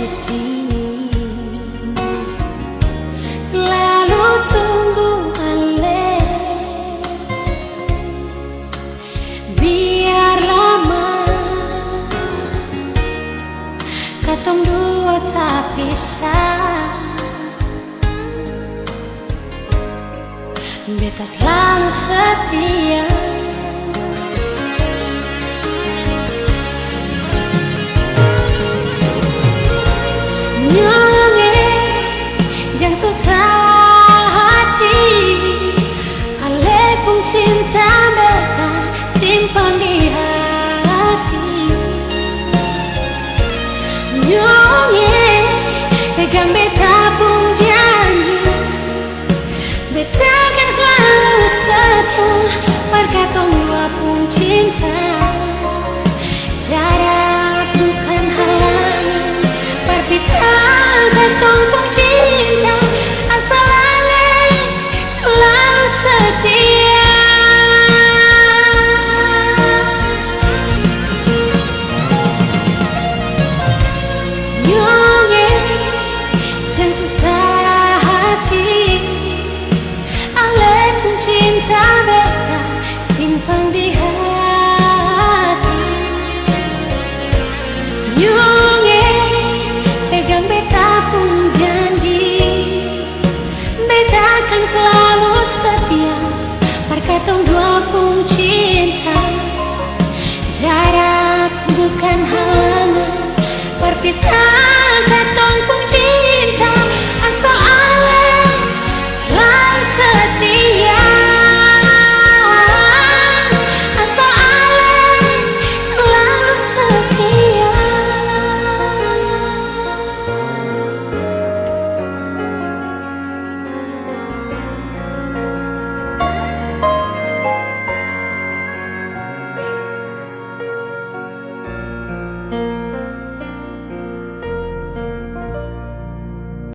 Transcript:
di sini, selalu tunggu ale. Biar lama katong dua tak pisah, beta selalu setia. Nyanyi jangan susah hati, ale pun cinta beta simpan di hati. Nyanyi pegang beta pun janji, beta kan selalu setia. Perkatong dua pun cinta, jarak bukan halangan perpisahkan tong pun cinta. Asal ale selalu setia. Nyanyi jangan susah hati, ale pun cinta beta simpan di hati. Nyanyi pegang beta pun janji, beta akan selalu setia. Perkatong dua pun cinta, jarak bukan halangan perpisah.